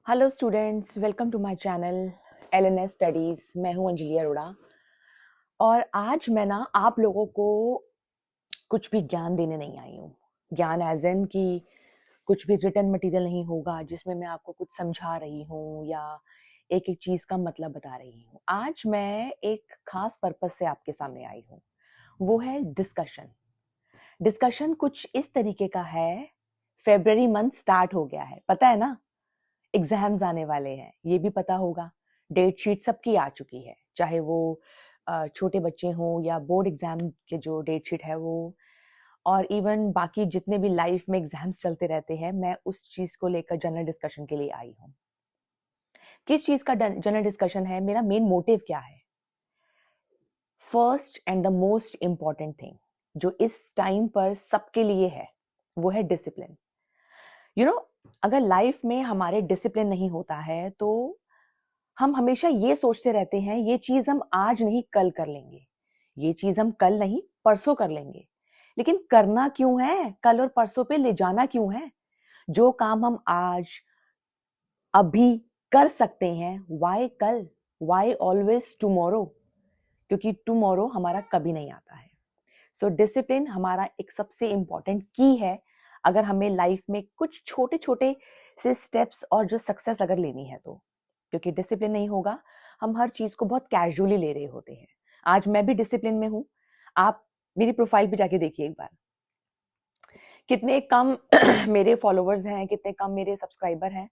Hello students, welcome to my channel LNS studies. मैं हूं अंजलि अरोड़ा और आज मैं ना आप लोगों को कुछ भी ज्ञान देने नहीं आई हूँ। ज्ञान एज इन कि कुछ भी रिटन मटेरियल नहीं होगा जिसमें मैं आपको कुछ समझा रही हूँ या एक एक चीज का मतलब बता रही हूँ। आज मैं एक खास पर्पस से आपके सामने आई हूँ, वो है डिस्कशन। डिस्कशन कुछ इस तरीके का है। फेब्रुअरी मंथ स्टार्ट हो गया है, पता है ना। एग्जाम्स आने वाले हैं, ये भी पता होगा। डेट शीट सबकी आ चुकी है, चाहे वो छोटे बच्चे हों या बोर्ड एग्जाम के जो डेट शीट है वो, और इवन बाकी जितने भी लाइफ में एग्जाम्स चलते रहते हैं। मैं उस चीज को लेकर जनरल डिस्कशन के लिए आई हूँ। किस चीज का जनरल डिस्कशन है, मेरा मेन मोटिव क्या है? First and the most important thing जो इस टाइम पर सबके लिए है, वो है डिसिप्लिन। यू नो, अगर लाइफ में हमारे डिसिप्लिन नहीं होता है तो हम हमेशा ये सोचते रहते हैं ये चीज हम आज नहीं कल कर लेंगे, ये चीज हम कल नहीं परसों कर लेंगे। लेकिन करना क्यों है कल और परसों पे ले जाना क्यों है? जो काम हम आज अभी कर सकते हैं, वाई कल, वाई ऑलवेज टुमारो? क्योंकि टुमारो हमारा कभी नहीं आता है। सो डिसिप्लिन हमारा एक सबसे इंपॉर्टेंट की है अगर हमें लाइफ में कुछ छोटे छोटे से स्टेप्स और जो सक्सेस अगर लेनी है तो। क्योंकि डिसिप्लिन नहीं होगा, हम हर चीज को बहुत कैजुअली ले रहे होते हैं। आज मैं भी डिसिप्लिन में हूं। आप मेरी प्रोफाइल पे जाके देखिए एक बार, कितने कम मेरे फॉलोअर्स हैं, कितने कम मेरे सब्सक्राइबर हैं।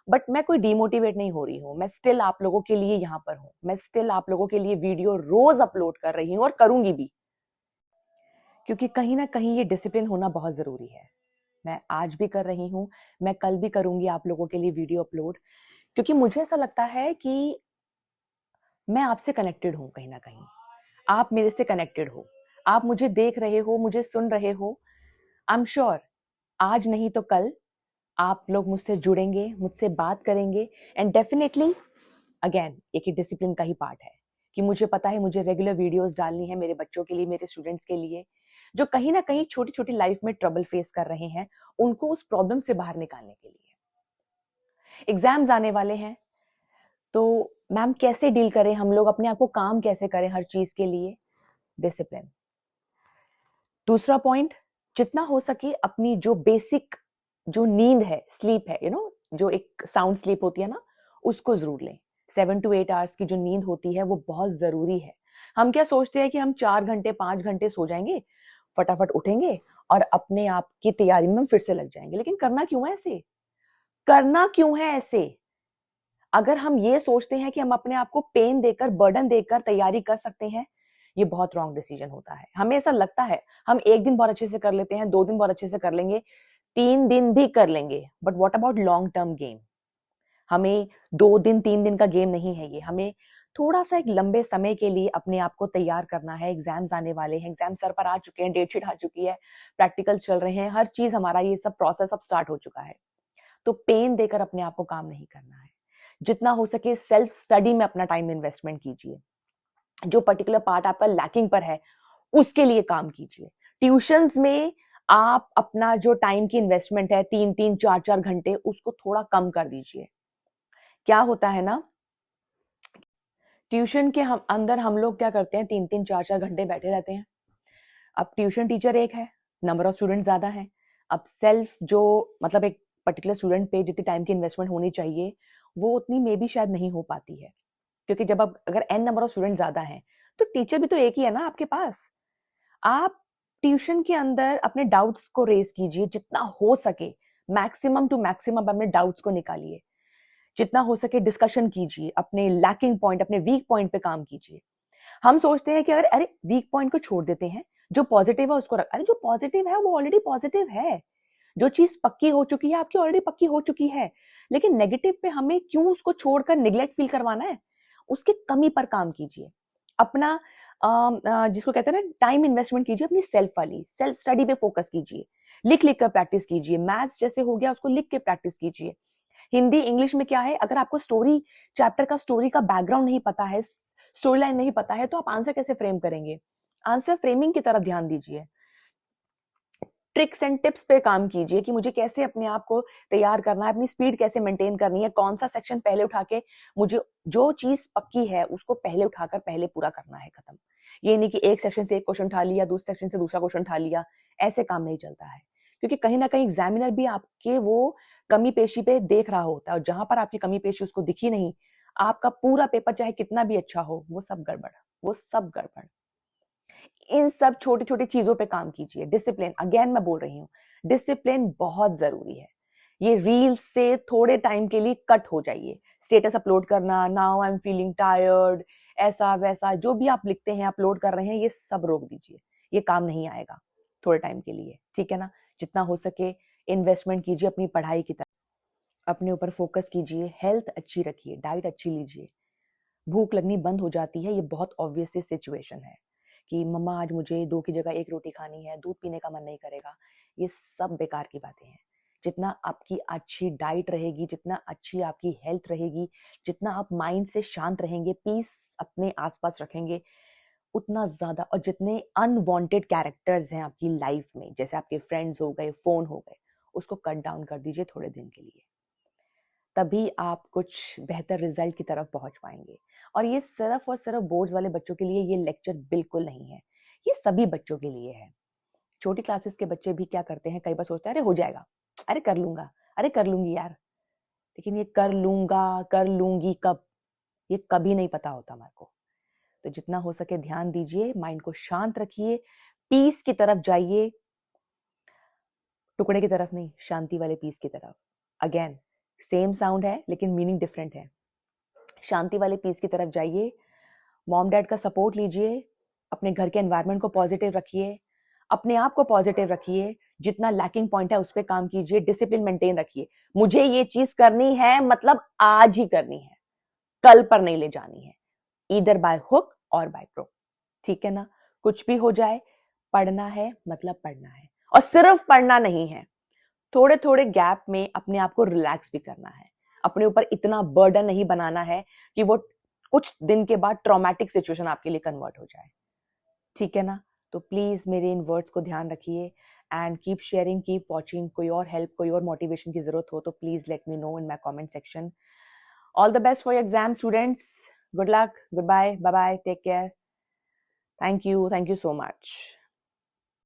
बट मैं कोई डिमोटिवेट नहीं हो रही हूँ, मैं स्टिल आप लोगों के लिए यहाँ पर हूँ। मैं स्टिल आप लोगों के लिए वीडियो रोज अपलोड कर रही हूँ और करूंगी भी, क्योंकि कहीं ना कहीं ये डिसिप्लिन होना बहुत जरूरी है। मैं आज भी कर रही हूँ, मैं कल भी करूंगी आप लोगों के लिए वीडियो अपलोड, क्योंकि मुझे ऐसा लगता है कि मैं आपसे कनेक्टेड हूं। कहीं ना कहीं आप मेरे से कनेक्टेड हो, आप मुझे देख रहे हो, मुझे सुन रहे हो। आई एम श्योर आज नहीं तो कल आप लोग मुझसे जुड़ेंगे, मुझसे बात करेंगे। एंड डेफिनेटली अगेन एक ही डिसिप्लिन का ही पार्ट है कि मुझे पता है मुझे रेगुलर वीडियोस डालनी है मेरे बच्चों के लिए, मेरे स्टूडेंट्स के लिए, जो कहीं ना कहीं छोटी छोटी लाइफ में ट्रबल फेस कर रहे हैं, उनको उस प्रॉब्लम से बाहर निकालने के लिए। एग्जाम्स आने वाले हैं तो मैम कैसे डील करें हम लोग, अपने आप को काम कैसे करें हर चीज के लिए? डिसिप्लिन। दूसरा पॉइंट, जितना हो सके अपनी जो बेसिक जो नींद है, स्लीप है, जो एक साउंड स्लीप होती है ना, उसको जरूर लें। 7 to 8 आवर्स की जो नींद होती है वो बहुत जरूरी है। हम क्या सोचते हैं कि हम 4 घंटे 5 घंटे सो जाएंगे, फटाफट उठेंगे और अपने आप की तैयारी में हम फिर से लग जाएंगे। लेकिन करना क्यों है ऐसे? करना क्यों है ऐसे? अगर हम ये सोचते हैं कि हम अपने आप को पेन देकर, बर्डन देकर तैयारी कर सकते हैं, ये बहुत रॉन्ग डिसीजन होता है। हमें ऐसा लगता है हम एक दिन बहुत अच्छे से कर लेते हैं, 2 दिन बहुत अच्छे से कर लेंगे, 3 दिन भी कर लेंगे, but what about long term game? हमें 2 दिन 3 दिन का गेम नहीं है ये। हमें थोड़ा सा एक लंबे समय के लिए अपने आप को तैयार करना है। एग्जाम्स आने वाले हैं, एग्जाम सर पर आ चुके हैं, डेट शीट आ चुकी है, प्रैक्टिकल चल रहे हैं, हर चीज हमारा ये सब प्रोसेस अब स्टार्ट हो चुका है। तो पेन देकर अपने आप को काम नहीं करना है। जितना हो सके सेल्फ स्टडी में अपना टाइम इन्वेस्टमेंट कीजिए। जो पर्टिकुलर पार्ट आपका लैकिंग पर है उसके लिए काम कीजिए। ट्यूशंस में आप अपना जो टाइम की इन्वेस्टमेंट है, 3 3 4 4 घंटे, उसको थोड़ा कम कर दीजिए। क्या होता है ना, ट्यूशन के हम अंदर हम लोग क्या करते हैं, 3 3 4 4 घंटे बैठे रहते हैं। अब ट्यूशन टीचर एक है, नंबर ऑफ स्टूडेंट ज्यादा है। अब सेल्फ जो मतलब एक पर्टिकुलर स्टूडेंट पे जितनी टाइम की इन्वेस्टमेंट होनी चाहिए वो उतनी मे बी शायद नहीं हो पाती है। क्योंकि जब आप अगर एन नंबर ऑफ स्टूडेंट ज्यादा हैं तो टीचर भी तो एक ही है ना आपके पास। आप ट्यूशन के अंदर अपने डाउट्स को रेज कीजिए जितना हो सके, मैक्सिमम टू मैक्सिमम अपने डाउट्स को निकालिए। जितना हो सके डिस्कशन कीजिए, अपने लैकिंग पॉइंट, अपने वीक पॉइंट पे काम कीजिए। हम सोचते हैं कि अगर अरे वीक पॉइंट को छोड़ देते हैं, जो पॉजिटिव है उसको रख। अरे जो पॉजिटिव है वो ऑलरेडी पॉजिटिव है। जो चीज पक्की हो चुकी है आपकी ऑलरेडी पक्की हो चुकी है। लेकिन नेगेटिव पे हमें क्यों उसको छोड़कर निग्लेक्ट फील करवाना है? उसकी कमी पर काम कीजिए। अपना जिसको कहते हैं ना टाइम इन्वेस्टमेंट कीजिए, अपनी सेल्फ वाली सेल्फ स्टडी पे फोकस कीजिए। लिख लिख कर प्रैक्टिस कीजिए। मैथ्स जैसे हो गया उसको लिख के प्रैक्टिस कीजिए। हिंदी इंग्लिश में क्या है, अगर आपको स्टोरी चैप्टर का स्टोरी का बैकग्राउंड नहीं पता है, स्टोरी लाइन नहीं पता है, तो आप आंसर कैसे फ्रेम करेंगे? आंसर फ्रेमिंग की तरफ ध्यान दीजिए। ट्रिक्स एंड टिप्स पे काम कीजिए कि मुझे कैसे अपने आप को तैयार करना है, अपनी स्पीड कैसे मेंटेन करनी है, कौन सा सेक्शन पहले उठा के मुझे जो चीज पक्की है उसको पहले उठाकर पहले पूरा करना है खत्म। ये नहीं कि एक सेक्शन से एक क्वेश्चन उठा लिया, दूसरे सेक्शन से दूसरा क्वेश्चन उठा लिया, ऐसे काम नहीं चलता है। क्योंकि कहीं ना कहीं एग्जामिनर भी आपके वो कमी पेशी पे देख रहा होता है, और जहां पर आपकी कमी पेशी उसको दिखी नहीं, आपका पूरा पेपर चाहे कितना भी अच्छा हो, वो सब गड़बड़, वो सब गड़बड़। इन सब छोटी छोटी चीजों पे काम कीजिए। डिसिप्लिन, अगेन मैं बोल रही हूँ, डिसिप्लिन बहुत जरूरी है। ये रील्स से थोड़े टाइम के लिए कट हो जाइए। स्टेटस अपलोड करना, now I am feeling tired, ऐसा वैसा जो भी आप लिखते हैं, अपलोड कर रहे हैं, ये सब रोक दीजिए। ये काम नहीं आएगा थोड़े टाइम के लिए, ठीक है ना। जितना हो सके इन्वेस्टमेंट कीजिए अपनी पढ़ाई की तरफ, अपने ऊपर फोकस कीजिए, हेल्थ अच्छी रखिए, डाइट अच्छी लीजिए। भूख लगनी बंद हो जाती है, ये बहुत ऑब्वियस सी सिचुएशन है कि मम्मा आज मुझे 2 की जगह 1 रोटी खानी है, दूध पीने का मन नहीं करेगा। ये सब बेकार की बातें हैं। जितना आपकी अच्छी डाइट रहेगी, जितना अच्छी आपकी हेल्थ रहेगी, जितना आप माइंड से शांत रहेंगे, पीस अपने आसपास रखेंगे, उतना ज्यादा। और जितने अनवांटेड कैरेक्टर्स हैं आपकी लाइफ में, जैसे आपके फ्रेंड्स हो गए, फोन हो गए, उसको कट डाउन कर दीजिए थोड़े दिन के लिए। तभी आप कुछ बेहतर रिजल्ट की तरफ पहुंच पाएंगे। और ये सिर्फ और सिर्फ बोर्ड्स वाले बच्चों के लिए ये लेक्चर बिल्कुल नहीं है, ये सभी बच्चों के लिए है। छोटी क्लासेस के बच्चे भी क्या करते हैं, कई बार सोचते हैं अरे हो जाएगा, अरे कर लूंगा, अरे कर लूंगी यार। लेकिन ये कर लूंगा, कर लूंगी कब, ये कभी नहीं पता होता हमारे को। तो जितना हो सके ध्यान दीजिए, माइंड को शांत रखिए, पीस की तरफ जाइए, टुकड़े की तरफ नहीं, शांति वाले पीस की तरफ। अगेन सेम साउंड है लेकिन मीनिंग डिफरेंट है। शांति वाले पीस की तरफ जाइए, मॉम डैड का सपोर्ट लीजिए, अपने घर के एनवायरनमेंट को पॉजिटिव रखिए, अपने आप को पॉजिटिव रखिए, जितना लैकिंग पॉइंट है उस पर काम कीजिए, डिसिप्लिन मेंटेन रखिए। मुझे ये चीज करनी है मतलब आज ही करनी है, कल पर नहीं ले जानी है, ईदर बाय हुक और बाय क्रोक, ठीक है ना। कुछ भी हो जाए, पढ़ना है मतलब पढ़ना है, और सिर्फ पढ़ना नहीं है, थोड़े थोड़े गैप में अपने आप को रिलैक्स भी करना है। अपने ऊपर इतना बर्डन नहीं बनाना है कि वो कुछ दिन के बाद ट्रॉमेटिक सिचुएशन आपके लिए कन्वर्ट हो जाए, ठीक है ना। तो प्लीज मेरे इन वर्ड्स को ध्यान रखिए and keep sharing, keep watching. कोई और हेल्प, कोई और मोटिवेशन की जरूरत हो तो please let me know in my comment section. All the best for your exam students, good luck, good bye, bye bye, take care, thank you so much.